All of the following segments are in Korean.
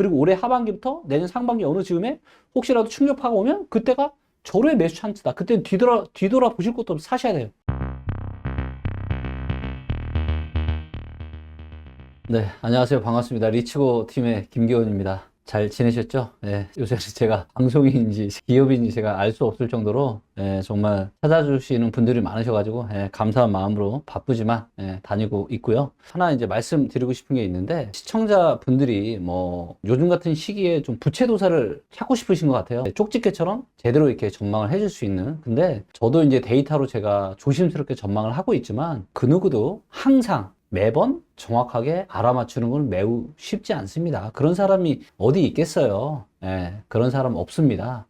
그리고 올해 하반기부터 내년 상반기 어느 즈음에 혹시라도 충격파가 오면 그때가 절호의 매수 찬스다. 그때는 뒤돌아 보실 것도 없이 사셔야 돼요. 네, 안녕하세요. 반갑습니다. 리치고 팀의 김기원입니다. 잘 지내셨죠? 네, 요새 제가 방송인지 기업인지 제가 알 수 없을 정도로 정말 찾아주시는 분들이 많으셔가지고 감사한 마음으로 바쁘지만 다니고 있고요. 하나 이제 말씀드리고 싶은 게 있는데 시청자분들이 뭐 요즘 같은 시기에 좀 부채도사를 찾고 싶으신 것 같아요. 쪽집게처럼 제대로 이렇게 전망을 해줄 수 있는. 근데 저도 이제 데이터로 제가 조심스럽게 전망을 하고 있지만 그 누구도 항상 매번 정확하게 알아맞추는 건 매우 쉽지 않습니다. 그런 사람이 어디 있겠어요? 그런 사람 없습니다.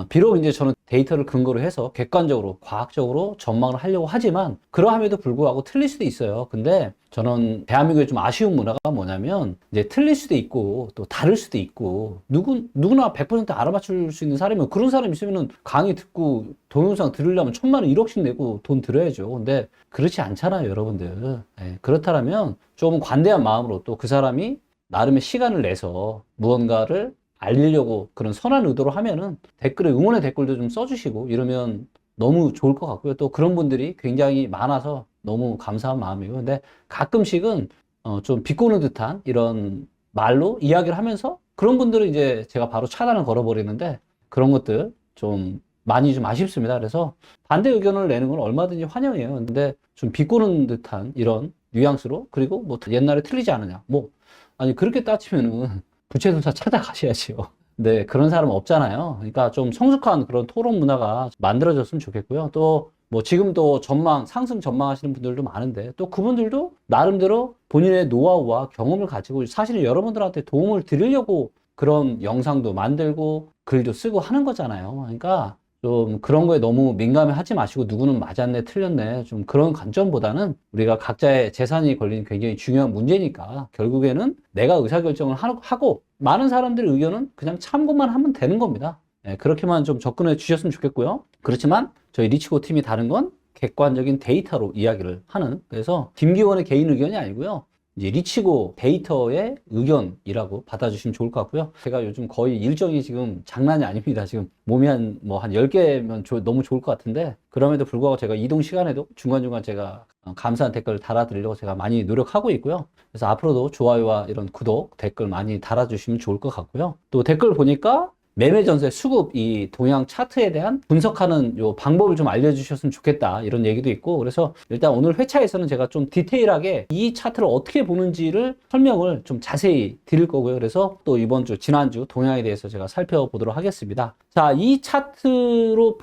비록 이제 저는 데이터를 근거로 해서 객관적으로, 과학적으로 전망을 하려고 하지만 그러함에도 불구하고 틀릴 수도 있어요. 근데 저는 대한민국의 좀 아쉬운 문화가 뭐냐면 이제 틀릴 수도 있고 또 다를 수도 있고 누구나 100% 알아맞힐 수 있는 사람이면 그런 사람 있으면은 강의 듣고 동영상 들으려면 1,000만 원, 1억씩 내고 돈 들어야죠. 근데 그렇지 않잖아요, 여러분들. 그렇다면 좀 관대한 마음으로 또 그 사람이 나름의 시간을 내서 무언가를 알리려고 그런 선한 의도로 하면은 댓글에 응원의 댓글도 좀 써주시고 이러면 너무 좋을 것 같고요. 또 그런 분들이 굉장히 많아서 너무 감사한 마음이에요. 근데 가끔씩은 좀 비꼬는 듯한 이런 말로 이야기를 하면서 그런 분들은 이제 제가 바로 차단을 걸어버리는데 그런 것들 좀 많이 좀 아쉽습니다. 그래서 반대 의견을 내는 건 얼마든지 환영해요. 근데 좀 비꼬는 듯한 이런 뉘앙스로 그리고 뭐 옛날에 틀리지 않느냐 뭐 아니 그렇게 따지면은 부채도사 찾아가셔야지요. 네, 그런 사람 없잖아요. 그러니까 좀 성숙한 그런 토론 문화가 만들어졌으면 좋겠고요. 또 뭐 지금도 상승 전망하시는 분들도 많은데 또 그분들도 나름대로 본인의 노하우와 경험을 가지고 사실은 여러분들한테 도움을 드리려고 그런 영상도 만들고 글도 쓰고 하는 거잖아요. 그러니까 좀 그런 거에 너무 민감해 하지 마시고 누구는 맞았네, 틀렸네. 좀 그런 관점보다는 우리가 각자의 재산이 걸린 굉장히 중요한 문제니까 결국에는 내가 의사결정을 하고 많은 사람들의 의견은 그냥 참고만 하면 되는 겁니다. 그렇게만 좀 접근해 주셨으면 좋겠고요. 그렇지만 저희 리치고 팀이 다른 건 객관적인 데이터로 이야기를 하는 그래서 김기원의 개인 의견이 아니고요. 이제 리치고 데이터의 의견이라고 받아주시면 좋을 것 같고요. 제가 요즘 거의 일정이 지금 장난이 아닙니다. 지금 몸이 한 10개면 너무 좋을 것 같은데 그럼에도 불구하고 제가 이동 시간에도 중간중간 제가 감사한 댓글 달아드리려고 제가 많이 노력하고 있고요. 그래서 앞으로도 좋아요와 이런 구독, 댓글 많이 달아주시면 좋을 것 같고요. 또 댓글 보니까 매매 전세 수급 이 동향 차트에 대한 분석하는 요 방법을 좀 알려주셨으면 좋겠다 이런 얘기도 있고 그래서 일단 오늘 회차에서는 제가 좀 디테일하게 이 차트를 어떻게 보는지를 설명을 좀 자세히 드릴 거고요. 그래서 또 이번 주 지난주 동향에 대해서 제가 살펴보도록 하겠습니다. 자, 이 차트로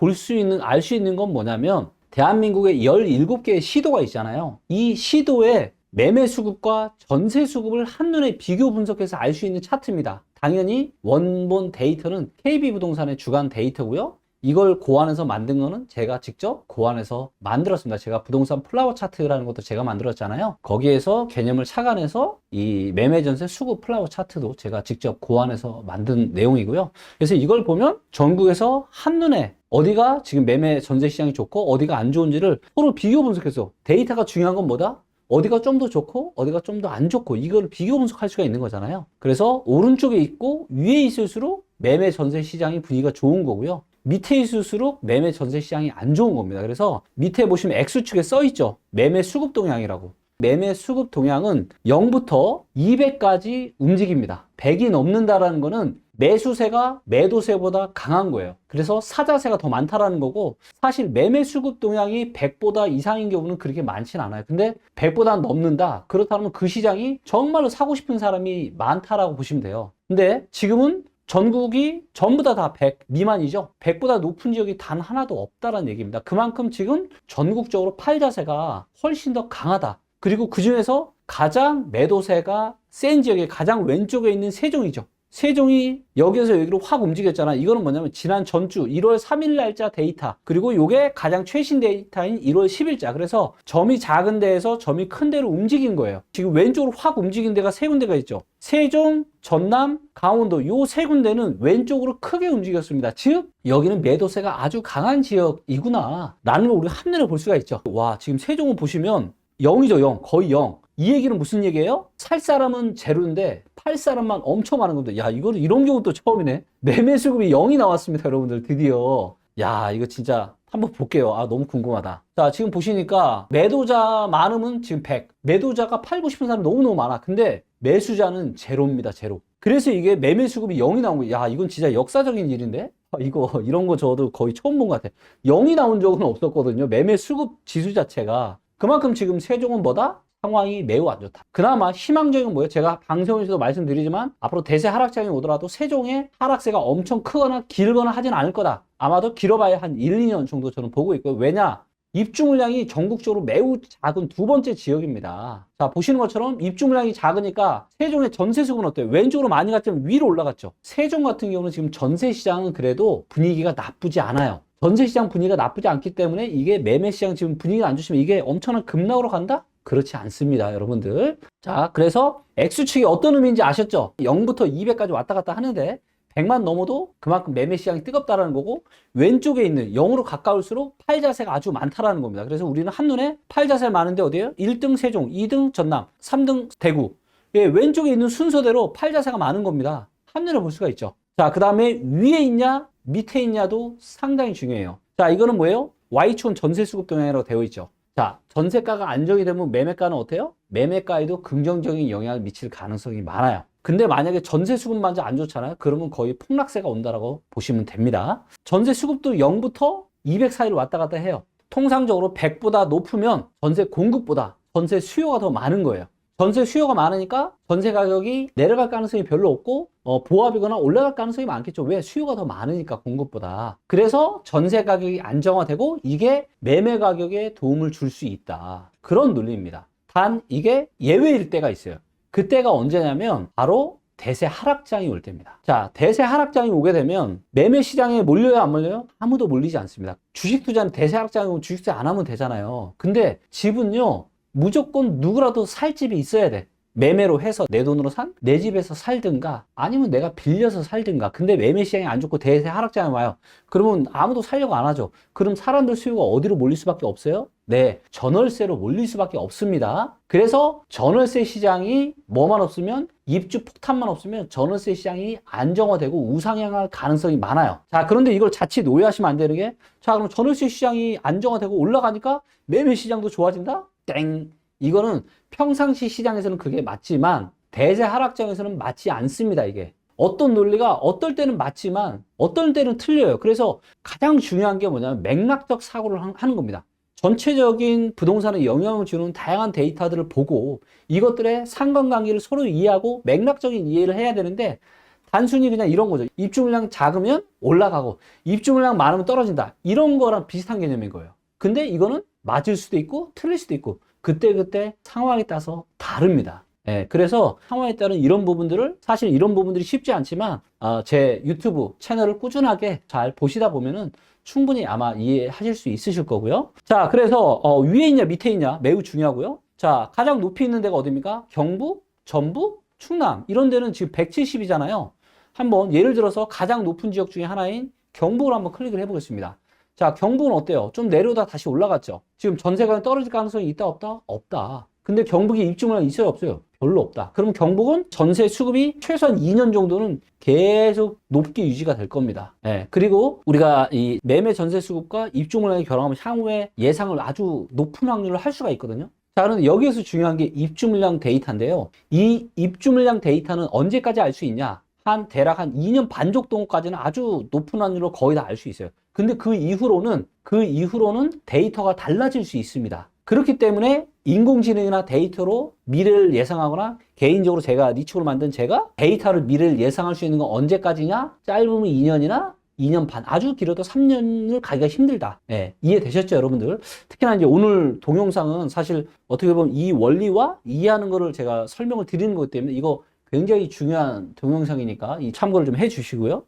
알 수 있는 건 뭐냐면 대한민국에 17개의 시도가 있잖아요. 이 시도의 매매 수급과 전세 수급을 한눈에 비교 분석해서 알 수 있는 차트입니다. 당연히 원본 데이터는 KB부동산의 주간 데이터고요. 이걸 고안해서 만든 거는 제가 직접 고안해서 만들었습니다. 제가 부동산 플라워 차트라는 것도 제가 만들었잖아요. 거기에서 개념을 착안해서 이 매매 전세 수급 플라워 차트도 제가 직접 고안해서 만든 내용이고요. 그래서 이걸 보면 전국에서 한눈에 어디가 지금 매매 전세 시장이 좋고 어디가 안 좋은지를 서로 비교 분석해서 데이터가 중요한 건 뭐다? 어디가 좀 더 좋고 어디가 좀 더 안 좋고 이걸 비교 분석할 수가 있는 거잖아요. 그래서 오른쪽에 있고 위에 있을수록 매매 전세 시장이 분위기가 좋은 거고요. 밑에 있을수록 매매 전세 시장이 안 좋은 겁니다. 그래서 밑에 보시면 X축에 써 있죠. 매매 수급 동향이라고. 매매 수급 동향은 0부터 200까지 움직입니다. 100이 넘는다라는 거는 매수세가 매도세보다 강한 거예요. 그래서 사자세가 더 많다라는 거고 사실 매매 수급 동향이 100보다 이상인 경우는 그렇게 많진 않아요. 근데 100보다 넘는다. 그렇다면 그 시장이 정말로 사고 싶은 사람이 많다라고 보시면 돼요. 근데 지금은 전국이 전부 다 100 미만이죠. 100보다 높은 지역이 단 하나도 없다라는 얘기입니다. 그만큼 지금 전국적으로 팔자세가 훨씬 더 강하다. 그리고 그 중에서 가장 매도세가 센 지역의 가장 왼쪽에 있는 세종이죠. 세종이 여기에서 여기로 확 움직였잖아. 이거는 뭐냐면 지난 전주 1월 3일 날짜 데이터 그리고 요게 가장 최신 데이터인 1월 10일자 그래서 점이 작은 데에서 점이 큰 데로 움직인 거예요. 지금 왼쪽으로 확 움직인 데가 세 군데가 있죠. 세종, 전남, 강원도 요 세 군데는 왼쪽으로 크게 움직였습니다. 즉 여기는 매도세가 아주 강한 지역이구나 라는 걸 우리가 한눈에 볼 수가 있죠. 와 지금 세종을 보시면 0이죠. 0 거의 0 이 얘기는 무슨 얘기예요? 살 사람은 제로인데 팔 사람만 엄청 많은 겁니다. 야, 이거는 이런 경우 또 처음이네. 매매 수급이 0이 나왔습니다, 여러분들. 드디어. 야, 이거 진짜 한번 볼게요. 아, 너무 궁금하다. 자, 지금 보시니까 매도자 많으면 지금 100. 매도자가 팔고 싶은 사람 너무너무 많아. 근데 매수자는 제로입니다, 제로. 그래서 이게 매매 수급이 0이 나온 거예요. 야, 이건 진짜 역사적인 일인데? 이런 거 저도 거의 처음 본 것 같아. 0이 나온 적은 없었거든요. 매매 수급 지수 자체가. 그만큼 지금 세종은 뭐다? 상황이 매우 안 좋다. 그나마 희망적인 건 뭐예요? 제가 방송에서도 말씀드리지만 앞으로 대세 하락장이 오더라도 세종의 하락세가 엄청 크거나 길거나 하진 않을 거다. 아마도 길어봐야 한 1, 2년 정도 저는 보고 있고요. 왜냐? 입주 물량이 전국적으로 매우 작은 두 번째 지역입니다. 자, 보시는 것처럼 입주 물량이 작으니까 세종의 전세 수급은 어때요? 왼쪽으로 많이 갔지만 위로 올라갔죠. 세종 같은 경우는 지금 전세 시장은 그래도 분위기가 나쁘지 않아요. 전세 시장 분위기가 나쁘지 않기 때문에 이게 매매 시장 지금 분위기가 안 좋으면 이게 엄청난 급락으로 간다? 그렇지 않습니다, 여러분들. 자, 그래서 X축이 어떤 의미인지 아셨죠? 0부터 200까지 왔다 갔다 하는데 100만 넘어도 그만큼 매매 시장이 뜨겁다라는 거고, 왼쪽에 있는 0으로 가까울수록 팔 자세가 아주 많다라는 겁니다. 그래서 우리는 한눈에 팔 자세가 많은데 어디예요? 1등 세종, 2등 전남, 3등 대구. 예, 왼쪽에 있는 순서대로 팔 자세가 많은 겁니다. 한눈에 볼 수가 있죠. 자, 그 다음에 위에 있냐 밑에 있냐도 상당히 중요해요. 자, 이거는 뭐예요? Y촌 전세 수급 동향이라고 되어 있죠. 자, 전세가가 안정이 되면 매매가는 어때요? 매매가에도 긍정적인 영향을 미칠 가능성이 많아요. 근데 만약에 전세 수급만 안 좋잖아요. 그러면 거의 폭락세가 온다라고 보시면 됩니다. 전세 수급도 0부터 200 사이로 왔다 갔다 해요. 통상적으로 100보다 높으면 전세 공급보다 전세 수요가 더 많은 거예요. 전세 수요가 많으니까 전세 가격이 내려갈 가능성이 별로 없고 보합이거나 올라갈 가능성이 많겠죠. 왜? 수요가 더 많으니까 공급보다. 그래서 전세 가격이 안정화되고 이게 매매 가격에 도움을 줄 수 있다. 그런 논리입니다. 단 이게 예외일 때가 있어요. 그때가 언제냐면 바로 대세 하락장이 올 때입니다. 자, 대세 하락장이 오게 되면 매매 시장에 몰려요, 안 몰려요? 아무도 몰리지 않습니다. 주식 투자는 대세 하락장이 오면 주식 투자 안 하면 되잖아요. 근데 집은요, 무조건 누구라도 살 집이 있어야 돼. 매매로 해서 내 돈으로 산 내 집에서 살든가 아니면 내가 빌려서 살든가. 근데 매매 시장이 안 좋고 대세 하락장이 와요. 그러면 아무도 살려고 안 하죠. 그럼 사람들 수요가 어디로 몰릴 수밖에 없어요? 네, 전월세로 몰릴 수밖에 없습니다. 그래서 전월세 시장이 뭐만 없으면, 입주 폭탄만 없으면 전월세 시장이 안정화되고 우상향할 가능성이 많아요. 자, 그런데 이걸 자칫 오해하시면 안 되는 게, 자, 그럼 전월세 시장이 안정화되고 올라가니까 매매 시장도 좋아진다? 땡. 이거는 평상시 시장에서는 그게 맞지만 대세 하락장에서는 맞지 않습니다. 이게 어떤 논리가 어떨 때는 맞지만 어떨 때는 틀려요. 그래서 가장 중요한 게 뭐냐면 맥락적 사고를 하는 겁니다. 전체적인 부동산에 영향을 주는 다양한 데이터들을 보고 이것들의 상관관계를 서로 이해하고 맥락적인 이해를 해야 되는데, 단순히 그냥 이런 거죠. 입주 물량 작으면 올라가고 입주 물량 많으면 떨어진다, 이런 거랑 비슷한 개념인 거예요. 근데 이거는 맞을 수도 있고 틀릴 수도 있고 그때그때 상황에 따라서 다릅니다. 예, 그래서 상황에 따른 이런 부분들을, 사실 이런 부분들이 쉽지 않지만 제 유튜브 채널을 꾸준하게 잘 보시다 보면은 충분히 아마 이해하실 수 있으실 거고요. 자, 그래서 위에 있냐 밑에 있냐 매우 중요하고요. 자, 가장 높이 있는 데가 어디입니까? 경북, 전북, 충남, 이런 데는 지금 170이잖아요. 한번 예를 들어서 가장 높은 지역 중에 하나인 경북을 한번 클릭을 해보겠습니다. 자, 경북은 어때요? 좀 내려오다 다시 올라갔죠. 지금 전세가 떨어질 가능성이 있다 없다? 없다. 근데 경북이 입주 물량이 있어요 없어요? 별로 없다. 그럼 경북은 전세 수급이 최소한 2년 정도는 계속 높게 유지가 될 겁니다. 예, 그리고 우리가 이 매매 전세 수급과 입주 물량이 결합하면 향후에 예상을 아주 높은 확률로 할 수가 있거든요. 자, 그런데 여기에서 중요한 게 입주 물량 데이터인데요. 이 입주 물량 데이터는 언제까지 알 수 있냐? 대략 한 2년 반 정도까지는 아주 높은 확률로 거의 다 알 수 있어요. 근데 그 이후로는 데이터가 달라질 수 있습니다. 그렇기 때문에 인공지능이나 데이터로 미래를 예상하거나, 개인적으로 제가 리츠고를 만든 제가 데이터를 미래를 예상할 수 있는 건 언제까지냐? 짧으면 2년이나 2년 반, 아주 길어도 3년을 가기가 힘들다. 예, 이해되셨죠, 여러분들? 특히나 이제 오늘 동영상은 사실 어떻게 보면 이 원리와 이해하는 거를 제가 설명을 드리는 거기 때문에 이거 굉장히 중요한 동영상이니까 이 참고를 좀 해주시고요.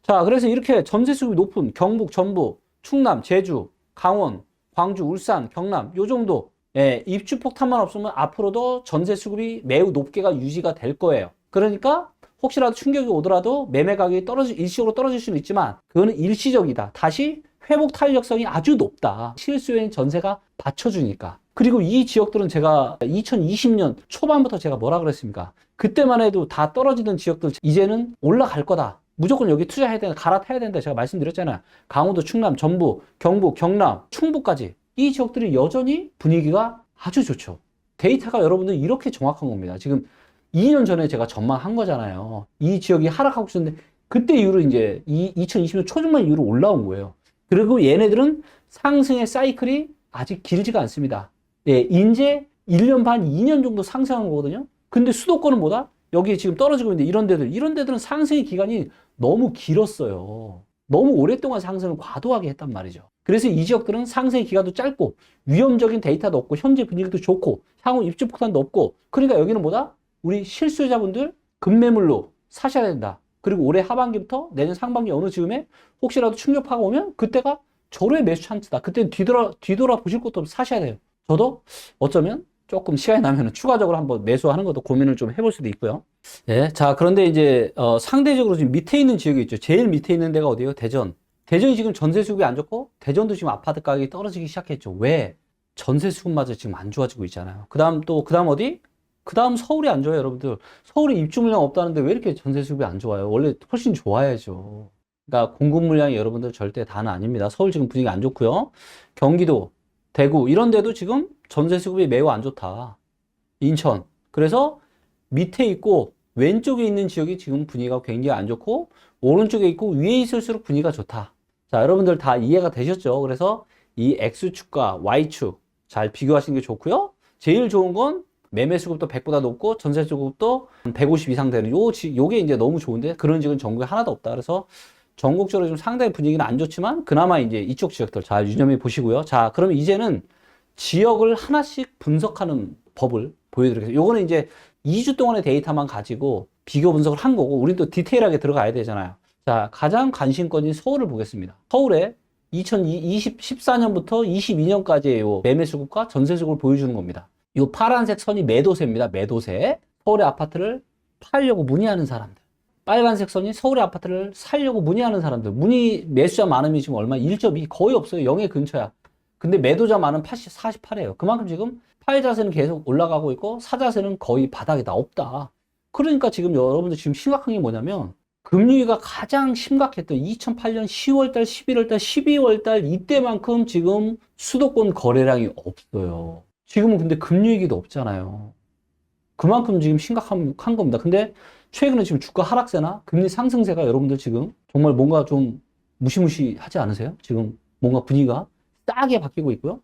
자, 그래서 이렇게 전세 수급이 높은 경북, 전북, 충남, 제주, 강원, 광주, 울산, 경남, 요 정도, 예, 입주 폭탄만 없으면 앞으로도 전세 수급이 매우 높게가 유지가 될 거예요. 그러니까 혹시라도 충격이 오더라도 매매 가격이 일시적으로 떨어질 수는 있지만 그거는 일시적이다. 다시 회복 탄력성이 아주 높다. 실수요인 전세가 받쳐주니까. 그리고 이 지역들은 제가 2020년 초반부터 제가 뭐라 그랬습니까? 그때만 해도 다 떨어지던 지역들 이제는 올라갈 거다. 무조건 여기 투자해야 된다. 갈아타야 된다. 제가 말씀드렸잖아요. 강원도, 충남, 전북, 경북, 경남, 충북까지. 이 지역들이 여전히 분위기가 아주 좋죠. 데이터가 여러분들 이렇게 정확한 겁니다. 지금 2년 전에 제가 전망한 거잖아요. 이 지역이 하락하고 있었는데 그때 이후로 이제 2020년 초중반 이후로 올라온 거예요. 그리고 얘네들은 상승의 사이클이 아직 길지가 않습니다. 예, 이제 1년 반, 2년 정도 상승한 거거든요. 근데 수도권은 뭐다? 여기 지금 떨어지고 있는데 이런 데들은 상승의 기간이 너무 길었어요. 너무 오랫동안 상승을 과도하게 했단 말이죠. 그래서 이 지역들은 상승의 기간도 짧고 위험적인 데이터도 없고 현재 분위기도 좋고 향후 입주 폭탄도 없고 그러니까 여기는 뭐다? 우리 실수요자분들 급매물로 사셔야 된다. 그리고 올해 하반기부터 내년 상반기 어느 즈음에 혹시라도 충격파가 오면 그때가 절호의 매수 찬스다. 그때는 뒤돌아 보실 것도 없이 사셔야 돼요. 저도 어쩌면 조금 시간이 나면 추가적으로 한번 매수하는 것도 고민을 좀 해볼 수도 있고요. 예, 자, 그런데 이제 상대적으로 지금 밑에 있는 지역이 있죠. 제일 밑에 있는 데가 어디예요? 대전. 대전이 지금 전세 수급이 안 좋고 대전도 지금 아파트 가격이 떨어지기 시작했죠. 왜? 전세 수급마저 지금 안 좋아지고 있잖아요. 그 다음 어디? 그 다음 서울이 안 좋아요, 여러분들. 서울에 입주 물량 없다는데 왜 이렇게 전세 수급이 안 좋아요? 원래 훨씬 좋아야죠. 그러니까 공급 물량이 여러분들 절대 다는 아닙니다. 서울 지금 분위기 안 좋고요. 경기도, 대구 이런 데도 지금 전세 수급이 매우 안 좋다. 인천. 그래서 밑에 있고 왼쪽에 있는 지역이 지금 분위기가 굉장히 안 좋고 오른쪽에 있고 위에 있을수록 분위기가 좋다. 자, 여러분들 다 이해가 되셨죠? 그래서 이 X축과 Y축 잘 비교하시는 게 좋고요. 제일 좋은 건 매매 수급도 100보다 높고 전세 수급도 150 이상 되는 요게 이제 너무 좋은데 그런 지역은 전국에 하나도 없다. 그래서 전국적으로 좀 상당히 분위기는 안 좋지만 그나마 이제 이쪽 지역들 잘 유념해 보시고요. 자, 그러면 이제는 지역을 하나씩 분석하는 법을 보여드리겠습니다. 요거는 이제 2주 동안의 데이터만 가지고 비교 분석을 한 거고 우리는 또 디테일하게 들어가야 되잖아요. 자, 가장 관심권인 서울을 보겠습니다. 서울에 2014년부터 22년까지의 요 매매 수급과 전세 수급을 보여주는 겁니다. 요 파란색 선이 매도세입니다. 매도세. 서울의 아파트를 팔려고 문의하는 사람들. 빨간색 선이 서울의 아파트를 살려고 문의하는 사람들. 매수자 많음이 지금 얼마? 1.2 거의 없어요. 0의 근처야. 근데 매도자 많은 48이에요. 그만큼 지금 파이자세는 계속 올라가고 있고 사자세는 거의 바닥이다. 없다. 그러니까 지금 여러분들 지금 심각한 게 뭐냐면 금리가 가장 심각했던 2008년 10월달, 11월달, 12월달 이때만큼 지금 수도권 거래량이 없어요. 지금은 근데 금리 얘기도 없잖아요. 그만큼 지금 심각한 겁니다. 근데 최근에 지금 주가 하락세나 금리 상승세가 여러분들 지금 정말 뭔가 좀 무시무시하지 않으세요? 지금 뭔가 분위기가 싸게 바뀌고 있고요.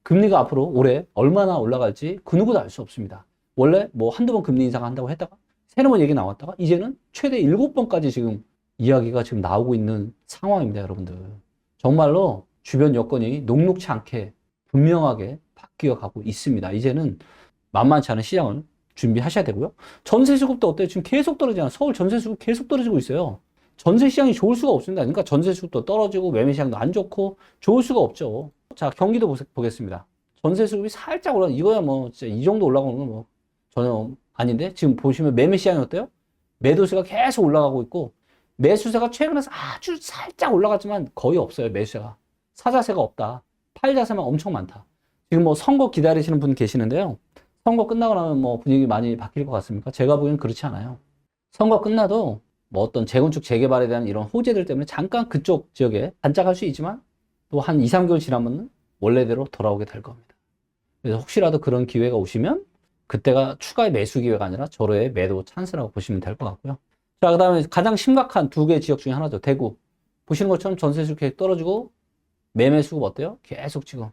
금리가 앞으로 올해 얼마나 올라갈지 그 누구도 알 수 없습니다. 원래 뭐 한두 번 금리 인상한다고 했다가 세너 번 얘기 나왔다가 이제는 최대 7번까지 지금 이야기가 지금 나오고 있는 상황입니다, 여러분들. 정말로 주변 여건이 녹록치 않게 분명하게 바뀌어 가고 있습니다. 이제는 만만치 않은 시장을 준비하셔야 되고요. 전세 수급도 어때요? 지금 계속 떨어지잖아요. 서울 전세 수급 계속 떨어지고 있어요. 전세 시장이 좋을 수가 없습니다. 그러니까 전세 수급도 떨어지고 매매 시장도 안 좋고 좋을 수가 없죠. 자, 경기도 보겠습니다. 전세 수급이 살짝 이거야 뭐 진짜 이 정도 올라가는 건 뭐 전혀 아닌데 지금 보시면 매매 시장이 어때요? 매도세가 계속 올라가고 있고 매수세가 최근에 아주 살짝 올라갔지만 거의 없어요. 매수세가. 사자세가 없다. 팔자세만 엄청 많다. 지금 뭐 선거 기다리시는 분 계시는데요. 선거 끝나고 나면 뭐 분위기 많이 바뀔 것 같습니까? 제가 보기엔 그렇지 않아요. 선거 끝나도 뭐 어떤 재건축 재개발에 대한 이런 호재들 때문에 잠깐 그쪽 지역에 반짝할 수 있지만 또 한 2, 3개월 지나면 원래대로 돌아오게 될 겁니다. 그래서 혹시라도 그런 기회가 오시면 그때가 추가의 매수 기회가 아니라 절호의 매도 찬스라고 보시면 될 것 같고요. 자, 그 다음에 가장 심각한 두 개 지역 중에 하나죠. 대구. 보시는 것처럼 전세 수급 계속 떨어지고 매매 수급 어때요? 계속 지금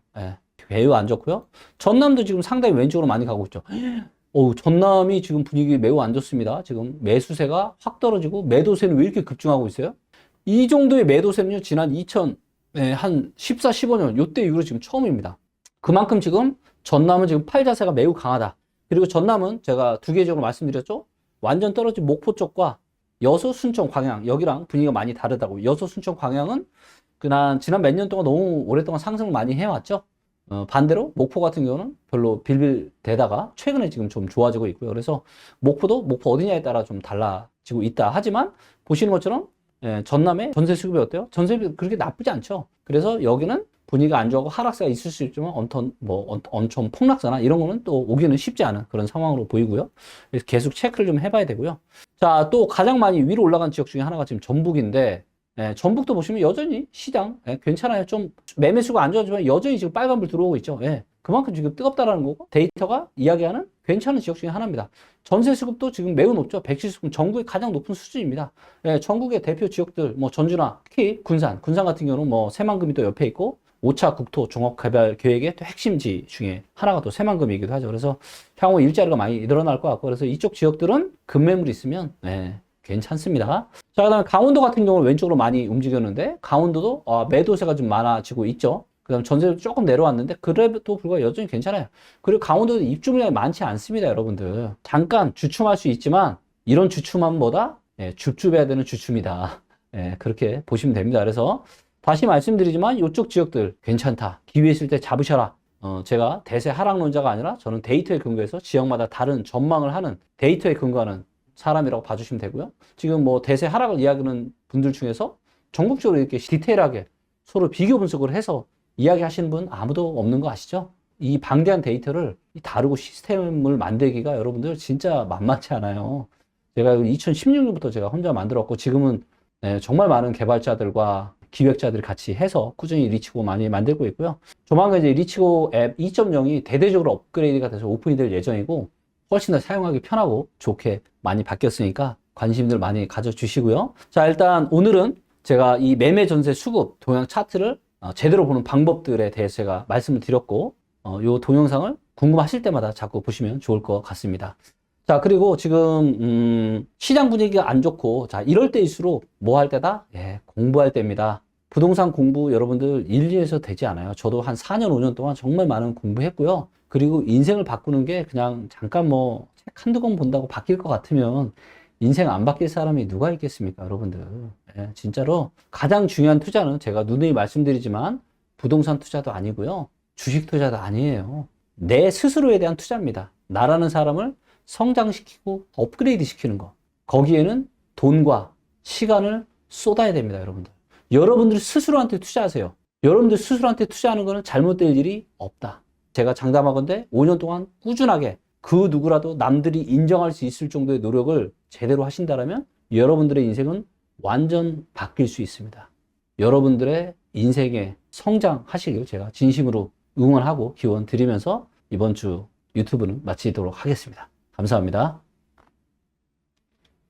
매우 안 좋고요. 전남도 지금 상당히 왼쪽으로 많이 가고 있죠. 전남이 지금 분위기 매우 안 좋습니다. 지금 매수세가 확 떨어지고 매도세는 왜 이렇게 급증하고 있어요? 이 정도의 매도세는요, 지난 한 14, 15년 요때 이후로 지금 처음입니다. 그만큼 지금 전남은 지금 팔자세가 매우 강하다. 그리고 전남은 제가 두 개 지역으로 말씀드렸죠. 완전 떨어진 목포 쪽과 여수, 순천, 광양 여기랑 분위기가 많이 다르다고. 여수, 순천, 광양은 지난 몇 년 동안 너무 오랫동안 상승을 많이 해왔죠. 반대로 목포 같은 경우는 별로 빌빌대다가 최근에 지금 좀 좋아지고 있고요. 그래서 목포 어디냐에 따라 좀 달라지고 있다. 하지만 보시는 것처럼 전남의 전세 수급이 어때요? 전세 수급이 그렇게 나쁘지 않죠. 그래서 여기는 분위기가 안 좋아하고 하락세가 있을 수 있지만 엄청 폭락사나 이런 거는 또 오기는 쉽지 않은 그런 상황으로 보이고요. 그래서 계속 체크를 좀 해봐야 되고요. 자, 또 가장 많이 위로 올라간 지역 중에 하나가 지금 전북인데, 전북도 보시면 여전히 시장 괜찮아요. 좀 매매수가 안 좋아지만 여전히 지금 빨간불 들어오고 있죠. 그만큼 지금 뜨겁다라는 거고 데이터가 이야기하는 괜찮은 지역 중에 하나입니다. 전세 수급도 지금 매우 높죠. 170수급 전국의 가장 높은 수준입니다. 전국의 대표 지역들 뭐 전주나 특히 군산 같은 경우는 뭐 새만금이 또 옆에 있고 5차 국토 종합개발 계획의 또 핵심지 중에 하나가 또 새만금이기도 하죠. 그래서 향후 일자리가 많이 늘어날 것 같고 그래서 이쪽 지역들은 급매물이 있으면 괜찮습니다. 자, 그다음에 강원도 같은 경우는 왼쪽으로 많이 움직였는데 강원도도 매도세가 좀 많아지고 있죠. 그다음 전세도 조금 내려왔는데 그래도 불구하고 여전히 괜찮아요. 그리고 강원도도 입주 물량이 많지 않습니다, 여러분들. 잠깐 주춤할 수 있지만 이런 주춤함보다 줍줍해야 되는 주춤이다. 그렇게 보시면 됩니다. 그래서 다시 말씀드리지만 이쪽 지역들 괜찮다. 기회 있을 때 잡으셔라. 제가 대세 하락론자가 아니라 저는 데이터에 근거해서 지역마다 다른 전망을 하는 데이터에 근거하는 사람이라고 봐주시면 되고요. 지금 뭐 대세 하락을 이야기하는 분들 중에서 전국적으로 이렇게 디테일하게 서로 비교 분석을 해서 이야기하시는 분 아무도 없는 거 아시죠? 이 방대한 데이터를 다루고 시스템을 만들기가 여러분들 진짜 만만치 않아요. 제가 2016년부터 제가 혼자 만들었고 지금은 정말 많은 개발자들과 기획자들이 같이 해서 꾸준히 리치고 많이 만들고 있고요. 조만간 이제 리치고 앱 2.0이 대대적으로 업그레이드가 돼서 오픈이 될 예정이고 훨씬 더 사용하기 편하고 좋게 많이 바뀌었으니까 관심들 많이 가져주시고요. 자, 일단 오늘은 제가 이 매매 전세 수급 동향 차트를 제대로 보는 방법들에 대해서 제가 말씀을 드렸고 이 동영상을 궁금하실 때마다 자꾸 보시면 좋을 것 같습니다. 자, 그리고 지금 시장 분위기가 안 좋고 자, 이럴 때일수록 뭐 할 때다? 공부할 때입니다. 부동산 공부 여러분들 일리에서 되지 않아요. 저도 한 4년 5년 동안 정말 많은 공부했고요. 그리고 인생을 바꾸는 게 그냥 잠깐 뭐 책 한두 권 본다고 바뀔 것 같으면 인생 안 바뀔 사람이 누가 있겠습니까, 여러분들. 진짜로 가장 중요한 투자는 제가 누누이 말씀드리지만 부동산 투자도 아니고요. 주식 투자도 아니에요. 내 스스로에 대한 투자입니다. 나라는 사람을 성장시키고 업그레이드 시키는 거. 거기에는 돈과 시간을 쏟아야 됩니다, 여러분들. 여러분들 스스로한테 투자하세요. 여러분들 스스로한테 투자하는 거는 잘못될 일이 없다. 제가 장담하건대 5년 동안 꾸준하게 그 누구라도 남들이 인정할 수 있을 정도의 노력을 제대로 하신다면 여러분들의 인생은 완전 바뀔 수 있습니다. 여러분들의 인생에 성장하시길 제가 진심으로 응원하고 기원 드리면서 이번 주 유튜브는 마치도록 하겠습니다. 감사합니다.